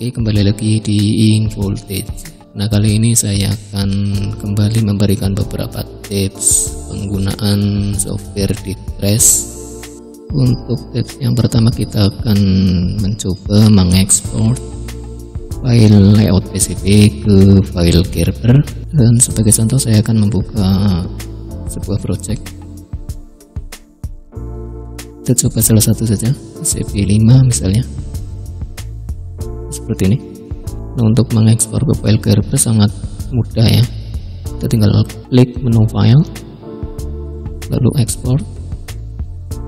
Oke, kembali lagi di info voltage. Nah, kali ini saya akan kembali memberikan beberapa tips penggunaan software Dittrace. Untuk tips yang pertama, kita akan mencoba mengekspor file layout PCB ke file Gerber, dan sebagai contoh saya akan membuka sebuah project. Kita coba salah satu saja, PCB 5 misalnya, seperti ini. Nah, untuk mengekspor ke file Gerber sangat mudah ya. Kita tinggal klik menu file, lalu ekspor,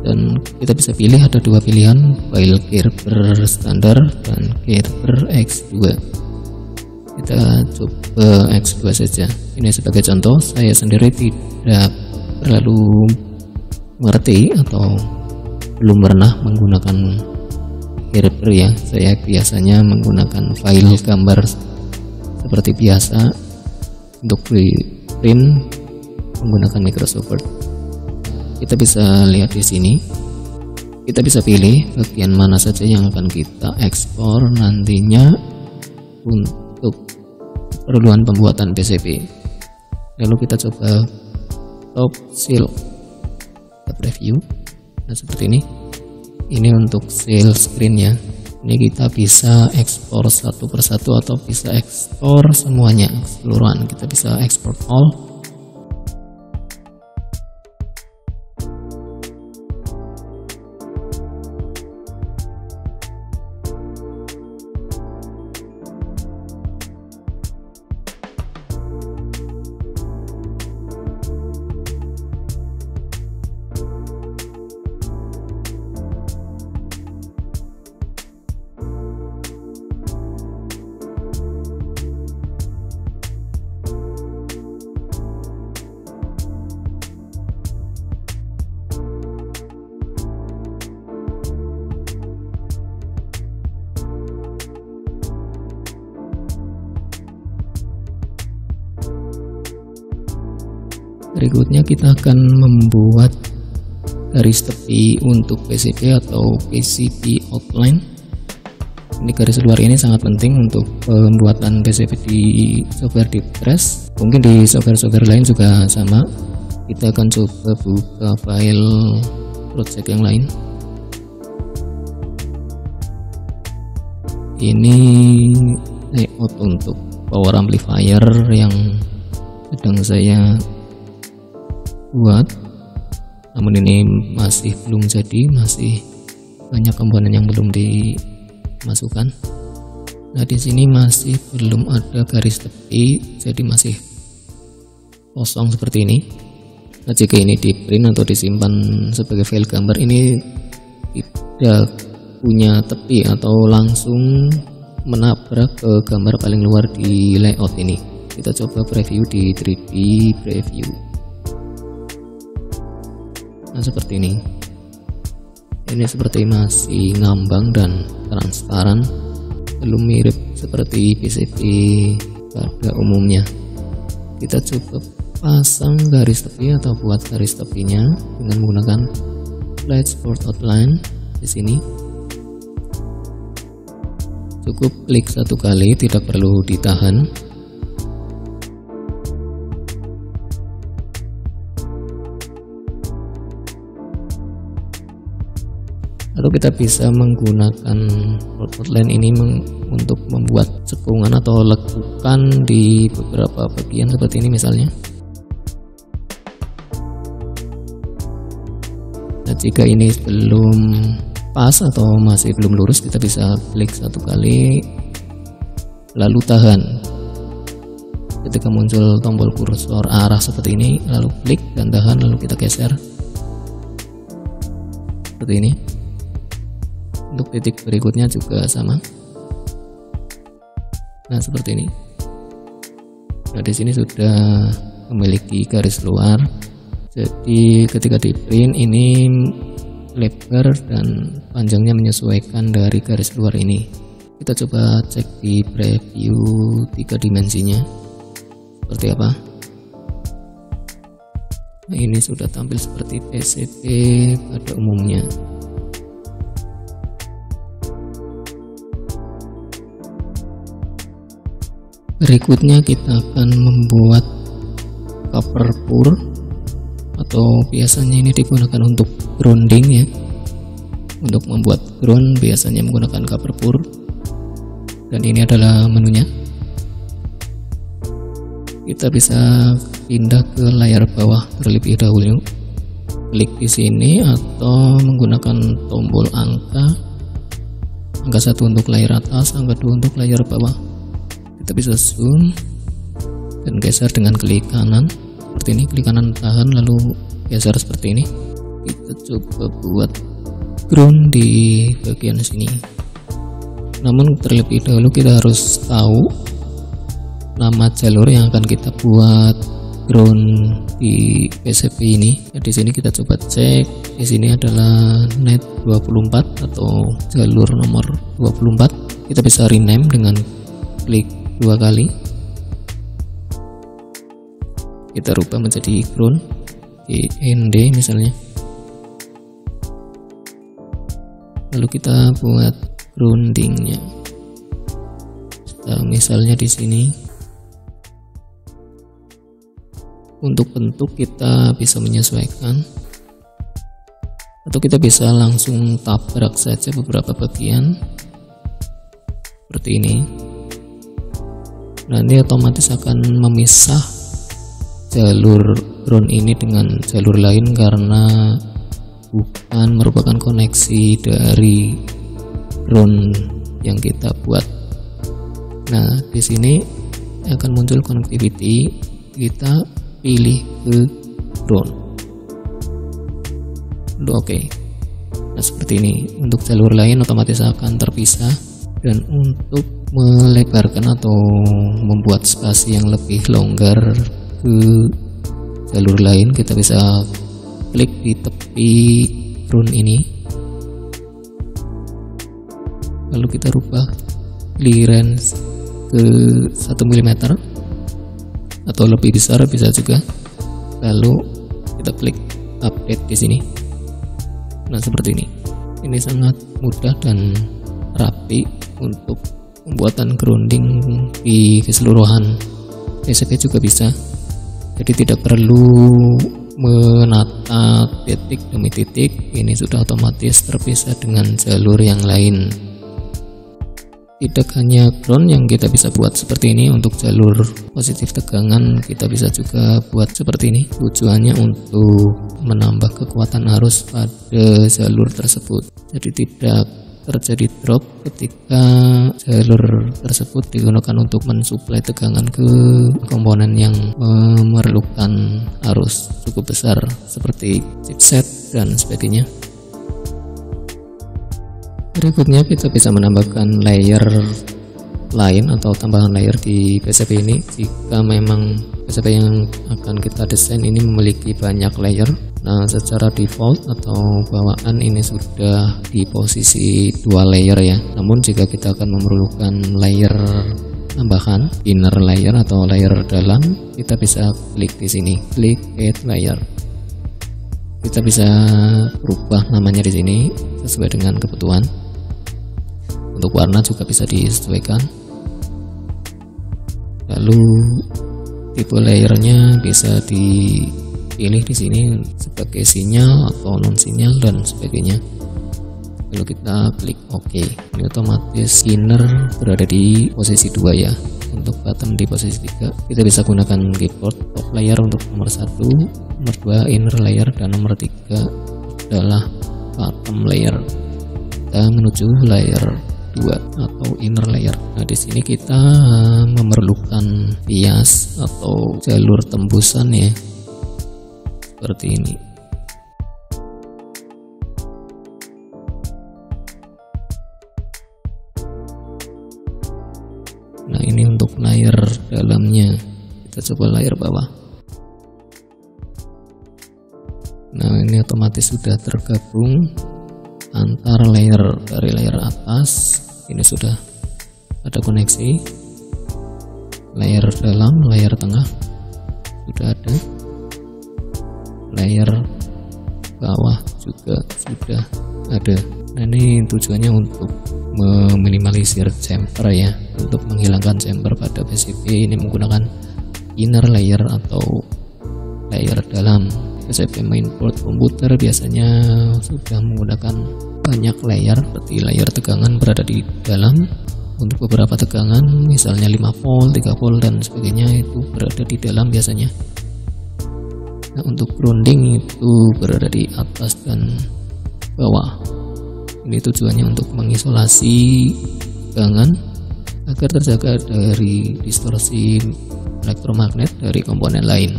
dan kita bisa pilih ada dua pilihan, file Gerber standar dan Gerber X2. Kita coba X2 saja. Ini sebagai contoh, saya sendiri tidak terlalu mengerti atau belum pernah menggunakan Gerber ya. Saya biasanya menggunakan file gambar seperti biasa untuk print menggunakan Microsoft Word. Kita bisa lihat di sini, kita bisa pilih bagian mana saja yang akan kita ekspor nantinya untuk keperluan pembuatan PCB. Lalu kita coba top seal, kita preview. Nah, seperti ini. Ini untuk seal screen ya. Ini kita bisa ekspor satu persatu atau bisa ekspor semuanya, keseluruhan. Kita bisa ekspor all. Berikutnya kita akan membuat garis tepi untuk PCB atau PCB outline. Ini garis luar ini sangat penting untuk pembuatan PCB di software Dittrace. Mungkin di software-software lain juga sama. Kita akan coba buka file project yang lain. Ini layout untuk power amplifier yang sedang saya buat, namun ini masih belum jadi, masih banyak komponen yang belum dimasukkan. Nah, di sini masih belum ada garis tepi, jadi masih kosong seperti ini. Nah, jika ini di print atau disimpan sebagai file gambar, ini tidak punya tepi atau langsung menabrak ke gambar paling luar di layout ini. Kita coba preview di 3D preview. Nah, seperti ini. Ini seperti masih ngambang dan transparan, belum mirip seperti PCB pada umumnya. Kita coba pasang garis tepi atau buat garis tepinya dengan menggunakan Flashboard Outline di sini. Cukup klik satu kali, tidak perlu ditahan. Lalu kita bisa menggunakan outline ini untuk membuat cekungan atau lekukan di beberapa bagian seperti ini misalnya. Nah, jika ini belum pas atau masih belum lurus, kita bisa klik satu kali lalu tahan. Ketika muncul tombol kursor arah seperti ini, lalu klik dan tahan, lalu kita geser seperti ini. Untuk titik berikutnya juga sama. Nah, seperti ini. Nah, di sini sudah memiliki garis luar. Jadi ketika di print ini lebar dan panjangnya menyesuaikan dari garis luar ini. Kita coba cek di preview 3 dimensinya seperti apa. Nah, ini sudah tampil seperti PCB pada umumnya. Berikutnya kita akan membuat cover pur, atau biasanya ini digunakan untuk grounding ya. Untuk membuat ground biasanya menggunakan cover pur, dan ini adalah menunya. Kita bisa pindah ke layar bawah terlebih dahulu, klik di sini atau menggunakan tombol angka 1 untuk layar atas, angka 2 untuk layar bawah. Kita bisa zoom dan geser dengan klik kanan seperti ini, klik kanan tahan lalu geser seperti ini. Kita coba buat ground di bagian sini. Namun terlebih dahulu kita harus tahu nama jalur yang akan kita buat ground di PCB ini. Di sini kita coba cek, di sini adalah net 24 atau jalur nomor 24. Kita bisa rename dengan klik 2 kali. Kita rubah menjadi ground di ND misalnya. Lalu kita buat groundingnya. Misalnya di sini. Untuk bentuk kita bisa menyesuaikan, atau kita bisa langsung tabrak saja beberapa bagian seperti ini. Nanti otomatis akan memisah jalur ground ini dengan jalur lain karena bukan merupakan koneksi dari ground yang kita buat. Nah, di sini akan muncul connectivity, kita pilih ke ground. Oke. Nah, seperti ini. Untuk jalur lain otomatis akan terpisah, dan untuk melebarkan atau membuat spasi yang lebih longgar ke jalur lain, kita bisa klik di tepi ground ini, lalu kita rubah clearance ke 1 mm atau lebih besar bisa juga. Lalu kita klik update di sini. Nah, seperti ini. Ini sangat mudah dan rapi untuk pembuatan grounding di keseluruhan PCB juga bisa. Jadi tidak perlu menata titik demi titik, ini sudah otomatis terpisah dengan jalur yang lain. Tidak hanya ground yang kita bisa buat seperti ini, untuk jalur positif tegangan kita bisa juga buat seperti ini. Tujuannya untuk menambah kekuatan arus pada jalur tersebut, jadi tidak terjadi drop ketika jalur tersebut digunakan untuk mensuplai tegangan ke komponen yang memerlukan arus cukup besar seperti chipset dan sebagainya. Berikutnya kita bisa menambahkan layer lain atau tambahan layer di PCB ini jika memang PCB yang akan kita desain ini memiliki banyak layer. Nah, secara default atau bawaan ini sudah di posisi 2 layer ya. Namun jika kita akan memerlukan layer tambahan, inner layer atau layer dalam, kita bisa klik di sini, klik add layer. Kita bisa berubah namanya di sini sesuai dengan kebutuhan. Untuk warna juga bisa disesuaikan. Lalu tipe layernya bisa dipilih di sini sebagai sinyal atau non sinyal dan sebagainya. Lalu kita klik OK. Ini otomatis inner berada di posisi 2 ya. Untuk bottom di posisi 3. Kita bisa gunakan keyboard. Top layer untuk nomor 1, nomor 2 inner layer, dan nomor 3 adalah bottom layer. Kita menuju layer 2 atau inner layer. Nah, di sini kita memerlukan bias atau jalur tembusan ya, seperti ini. Nah, ini untuk layer dalamnya. Kita coba layer bawah. Nah, ini otomatis sudah tergabung antar layer. Dari layer atas ini sudah ada koneksi, layer dalam, layer tengah sudah ada, layer bawah juga sudah ada. Nah, ini tujuannya untuk meminimalisir chamfer ya. Untuk menghilangkan chamfer pada PCB ini menggunakan inner layer atau layer dalam. PCB mainboard komputer biasanya sudah menggunakan banyak layer, seperti layer tegangan berada di dalam. Untuk beberapa tegangan misalnya 5 volt, 3 volt dan sebagainya itu berada di dalam biasanya. Nah, untuk grounding itu berada di atas dan bawah. Ini tujuannya untuk mengisolasi tegangan agar terjaga dari distorsi elektromagnet dari komponen lain.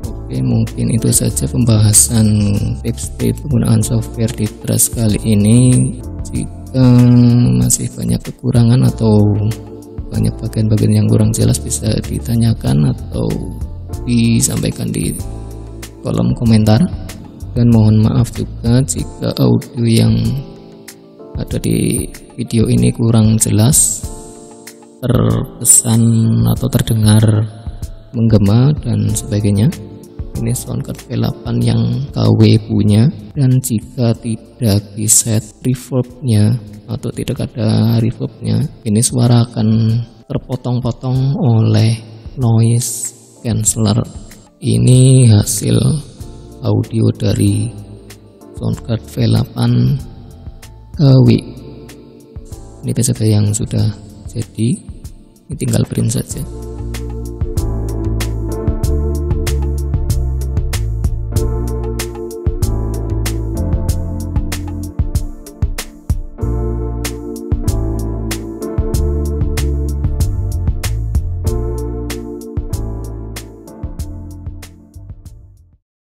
Oke, mungkin itu saja pembahasan tips-tips penggunaan software di Trust kali ini. Jika masih banyak kekurangan atau banyak bagian-bagian yang kurang jelas bisa ditanyakan atau disampaikan di kolom komentar. Dan mohon maaf juga jika audio yang ada di video ini kurang jelas, terkesan atau terdengar menggema dan sebagainya. Ini soundcard V8 yang KW punya, dan jika tidak di set reverbnya atau tidak ada reverbnya, ini suara akan terpotong-potong oleh noise canceller. Ini hasil audio dari soundcard V8 KW. Ini PCB yang sudah jadi, ini tinggal print saja.